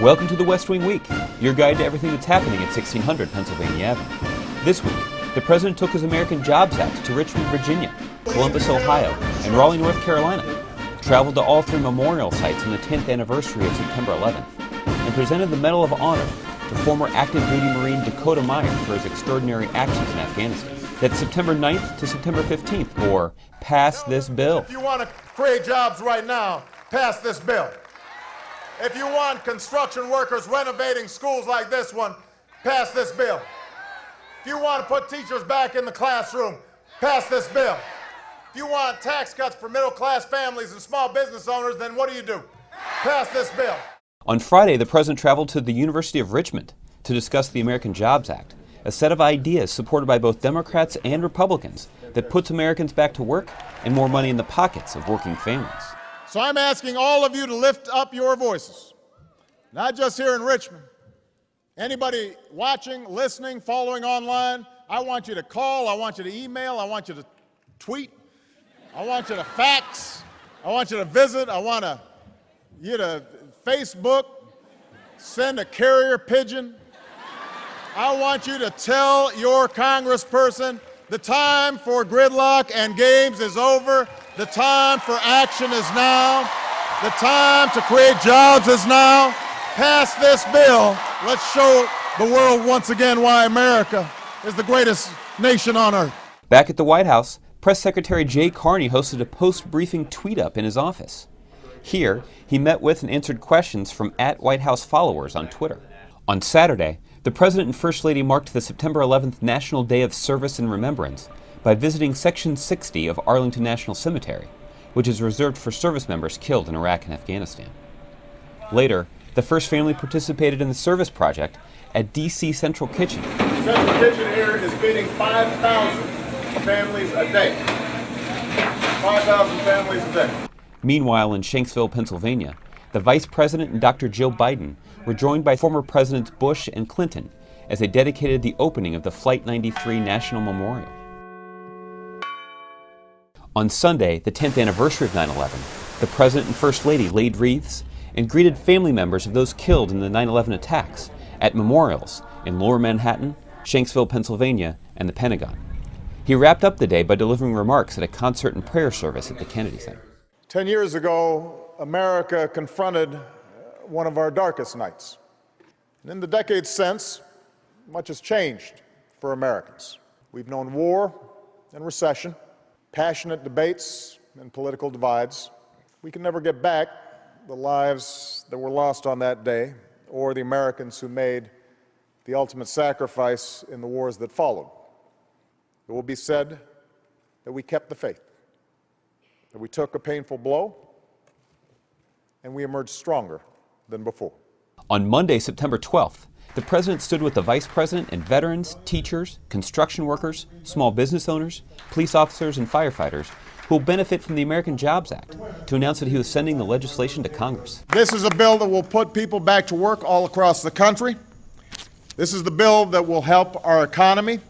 Welcome to the West Wing Week, your guide to everything that's happening at 1600 Pennsylvania Ave. This week, the President took his American Jobs Act to Richmond, Virginia, Columbus, Ohio, and Raleigh, North Carolina, traveled to all three memorial sites on the 10th anniversary of September 11th, and presented the Medal of Honor to former active duty Marine Dakota Meyer for his extraordinary actions in Afghanistan. That's September 9th to September 15th, or Pass This Bill. If you want to create jobs right now, pass this bill. If you want construction workers renovating schools like this one, pass this bill. If you want to put teachers back in the classroom, pass this bill. If you want tax cuts for middle-class families and small business owners, then what do? Pass this bill. On Friday, the President traveled to the University of Richmond to discuss the American Jobs Act, a set of ideas supported by both Democrats and Republicans that puts Americans back to work and more money in the pockets of working families. So I'm asking all of you to lift up your voices, not just here in Richmond. Anybody watching, listening, following online, I want you to call, I want you to email, I want you to tweet, I want you to fax, I want you to visit, I want you to Facebook, send a carrier pigeon. I want you to tell your congressperson the time for gridlock and games is over. The time for action is now. The time to create jobs is now. Pass this bill. Let's show the world once again why America is the greatest nation on earth. Back at the White House, Press Secretary Jay Carney hosted a post-briefing tweet-up in his office. Here, he met with and answered questions from @White House followers on Twitter. On Saturday, the President and First Lady marked the September 11th National Day of Service and Remembrance by visiting Section 60 of Arlington National Cemetery, which is reserved for service members killed in Iraq and Afghanistan. Later, the First Family participated in the service project at D.C. Central Kitchen. Central Kitchen here is feeding 5,000 families a day. 5,000 families a day. Meanwhile, in Shanksville, Pennsylvania, the Vice President and Dr. Joe Biden were joined by former Presidents Bush and Clinton as they dedicated the opening of the Flight 93 National Memorial. On Sunday, the 10th anniversary of 9/11, the President and First Lady laid wreaths and greeted family members of those killed in the 9/11 attacks at memorials in Lower Manhattan, Shanksville, Pennsylvania, and the Pentagon. He wrapped up the day by delivering remarks at a concert and prayer service at the Kennedy Center. 10 years ago, America confronted one of our darkest nights. And in the decades since, much has changed for Americans. We've known war and recession, passionate debates and political divides. We can never get back the lives that were lost on that day or the Americans who made the ultimate sacrifice in the wars that followed. It will be said that we kept the faith, that we took a painful blow, and we emerged stronger than before. On Monday, September 12th, the President stood with the Vice President and veterans, teachers, construction workers, small business owners, police officers, and firefighters who will benefit from the American Jobs Act to announce that he was sending the legislation to Congress. This is a bill that will put people back to work all across the country. This is the bill that will help our economy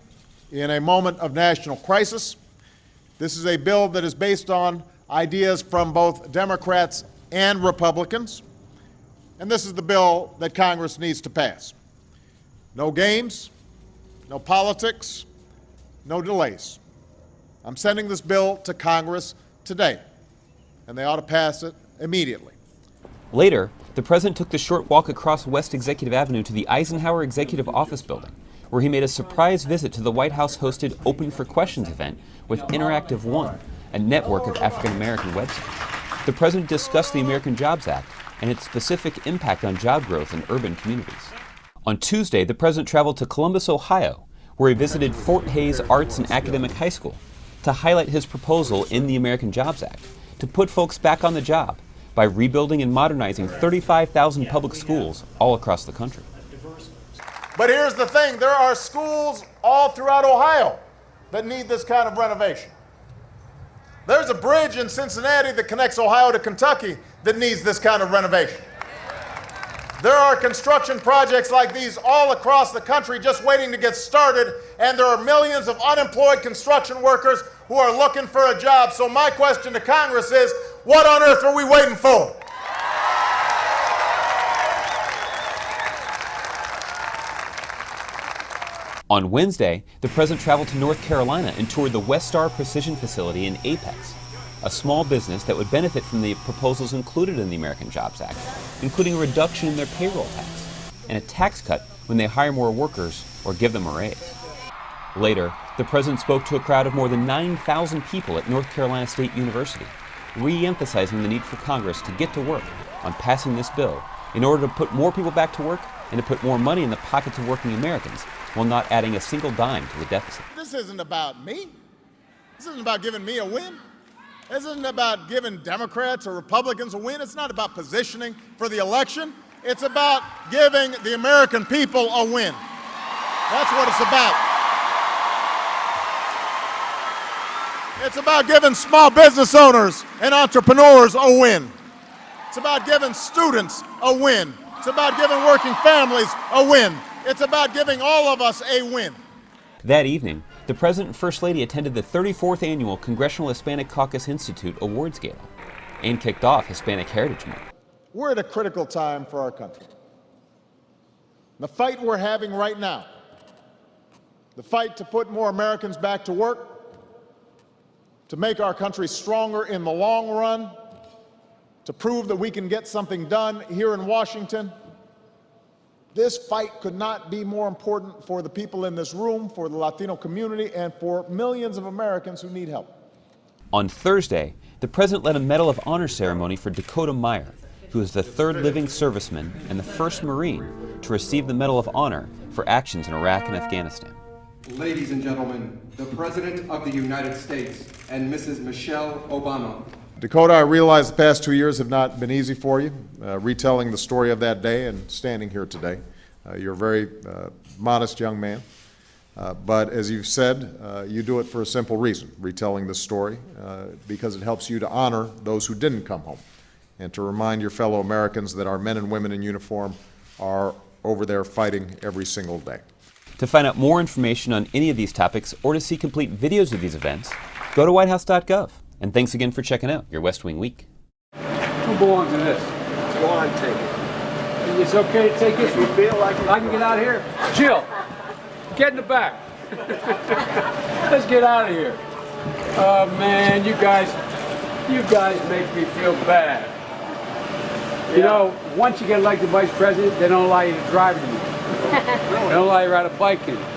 in a moment of national crisis. This is a bill that is based on ideas from both Democrats and Republicans. And this is the bill that Congress needs to pass. No games, no politics, no delays. I'm sending this bill to Congress today, and they ought to pass it immediately. Later, the President took the short walk across West Executive Avenue to the Eisenhower Executive Office Building, where he made a surprise visit to the White House-hosted Open for Questions event with Interactive One, a network of African-American websites. The President discussed the American Jobs Act and its specific impact on job growth in urban communities. On Tuesday, the President traveled to Columbus, Ohio, where he visited Fort Hays Arts and Academic High School to highlight his proposal in the American Jobs Act to put folks back on the job by rebuilding and modernizing 35,000 public schools all across the country. But here's the thing, there are schools all throughout Ohio that need this kind of renovation. There's a bridge in Cincinnati that connects Ohio to Kentucky that needs this kind of renovation. There are construction projects like these all across the country just waiting to get started, and there are millions of unemployed construction workers who are looking for a job. So my question to Congress is, what on earth are we waiting for? On Wednesday, the president traveled to North Carolina and toured the Westar Precision Facility in Apex, a small business that would benefit from the proposals included in the American Jobs Act, including a reduction in their payroll tax and a tax cut when they hire more workers or give them a raise. Later, the president spoke to a crowd of more than 9,000 people at North Carolina State University, re-emphasizing the need for Congress to get to work on passing this bill in order to put more people back to work and to put more money in the pockets of working Americans while not adding a single dime to the deficit. This isn't about me. This isn't about giving me a win. This isn't about giving Democrats or Republicans a win. It's not about positioning for the election. It's about giving the American people a win. That's what it's about. It's about giving small business owners and entrepreneurs a win. It's about giving students a win. It's about giving working families a win. It's about giving all of us a win. That evening, the President and First Lady attended the 34th Annual Congressional Hispanic Caucus Institute Awards Gala and kicked off Hispanic Heritage Month. We're at a critical time for our country. The fight we're having right now, the fight to put more Americans back to work, to make our country stronger in the long run, to prove that we can get something done here in Washington. This fight could not be more important for the people in this room, for the Latino community, and for millions of Americans who need help. On Thursday, the President led a Medal of Honor ceremony for Dakota Meyer, who is the third living serviceman and the first Marine to receive the Medal of Honor for actions in Iraq and Afghanistan. Ladies and gentlemen, the President of the United States and Mrs. Michelle Obama. Dakota, I realize the past 2 years have not been easy for you, retelling the story of that day and standing here today. You're a very modest young man, but as you've said, you do it for a simple reason, retelling the story, because it helps you to honor those who didn't come home and to remind your fellow Americans that our men and women in uniform are over there fighting every single day. To find out more information on any of these topics or to see complete videos of these events, go to whitehouse.gov. And thanks again for checking out your West Wing Week. Who belongs to this? Go on, take it. It's okay to take this? You feel like it? I can get out of here? Jill, get in the back. Let's get out of here. Oh man, you guys make me feel bad. Yeah. You know, once you get elected vice president, they don't allow you to drive anymore. They don't allow you to ride a bike anymore.